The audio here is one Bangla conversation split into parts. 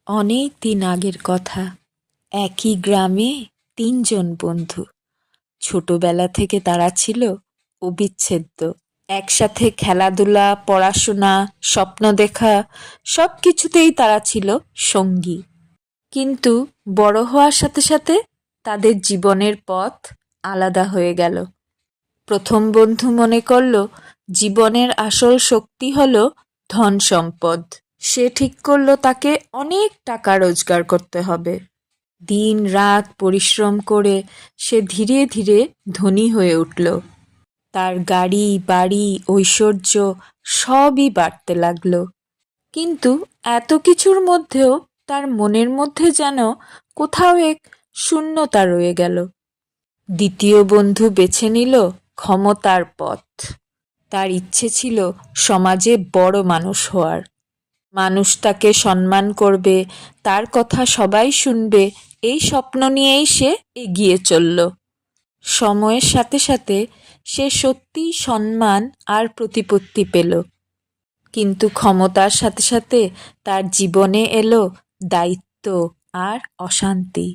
অনেক দিন আগের কথা। একই গ্রামে তিনজন বন্ধু। ছোটবেলা থেকে তারা ছিল অবিচ্ছেদ্য। একসাথে খেলাধুলা, পড়াশোনা, স্বপ্ন দেখা, সব কিছুতেই তারা ছিল সঙ্গী। কিন্তু বড় হওয়ার সাথে সাথে তাদের জীবনের পথ আলাদা হয়ে গেল। প্রথম বন্ধু মনে করল জীবনের আসল শক্তি হলো ধন সম্পদ। সে ঠিক করলো তাকে অনেক টাকা রোজগার করতে হবে। দিন রাত পরিশ্রম করে সে ধীরে ধীরে ধনী হয়ে উঠল। তার গাড়ি বাড়ি ঐশ্বর্য সবই বাড়তে লাগলো। কিন্তু এত কিছুর মধ্যেও তার মনের মধ্যে যেন কোথাও এক শূন্যতা রয়ে গেল। দ্বিতীয় বন্ধু বেছে নিল ক্ষমতার পথ। তার ইচ্ছে ছিল সমাজে বড় মানুষ হওয়ার। মানুষ তাকে সম্মান করবে, তার কথা সবাই শুনবে, এই স্বপ্ন নিয়েই সে এগিয়ে চলল। সময়ের সাথে সাথে সে সত্যিই সম্মান আর প্রতিপত্তি পেল। কিন্তু ক্ষমতার সাথে সাথে তার জীবনে এলো দায়িত্ব আর অশান্তি।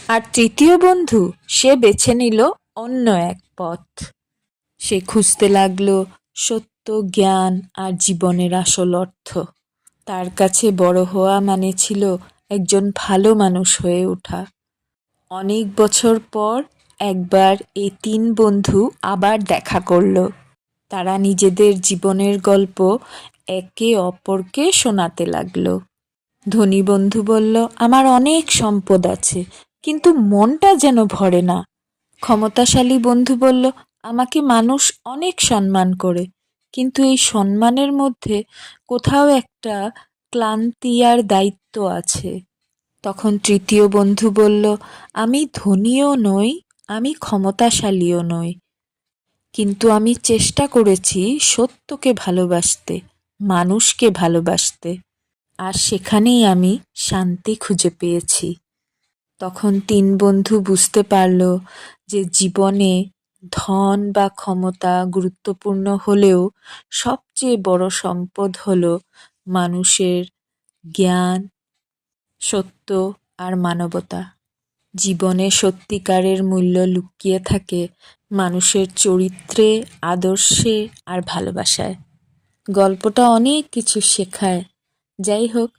আর তৃতীয় বন্ধু, সে বেছে নিল অন্য এক পথ। সে খুঁজতে লাগলো সত্য, জ্ঞান আর জীবনের আসল অর্থ। তার কাছে বড় হওয়া মানে ছিল একজন ভালো মানুষ হয়ে ওঠা। অনেক বছর পর একবার এই তিন বন্ধু আবার দেখা করল। তারা নিজেদের জীবনের গল্প একে অপরকে শোনাতে লাগলো। ধনী বন্ধু বলল, আমার অনেক সম্পদ আছে, কিন্তু মনটা যেন ভরে না। ক্ষমতাশালী বন্ধু বলল, আমাকে মানুষ অনেক সম্মান করে, কিন্তু এই সম্মানের মধ্যে কোথাও একটা ক্লান্তি আর দায়িত্ব আছে। তখন তৃতীয় বন্ধু বলল, আমি ধনীও নই, আমি ক্ষমতাশালীও নই, কিন্তু আমি চেষ্টা করেছি সত্যকে ভালোবাসতে, মানুষকে ভালোবাসতে, আর সেখানেই আমি শান্তি খুঁজে পেয়েছি। তখন তিন বন্ধু বুঝতে পারল যে জীবনে ধন বা ক্ষমতা গুরুত্বপূর্ণ হলেও সবচেয়ে বড় সম্পদ হলো মানুষের জ্ঞান, সত্য আর মানবতা। জীবনে সত্যিকারের মূল্য লুকিয়ে থাকে মানুষের চরিত্রে, আদর্শে আর ভালোবাসায়। গল্পটা অনেক কিছু শেখায়। যাই হোক,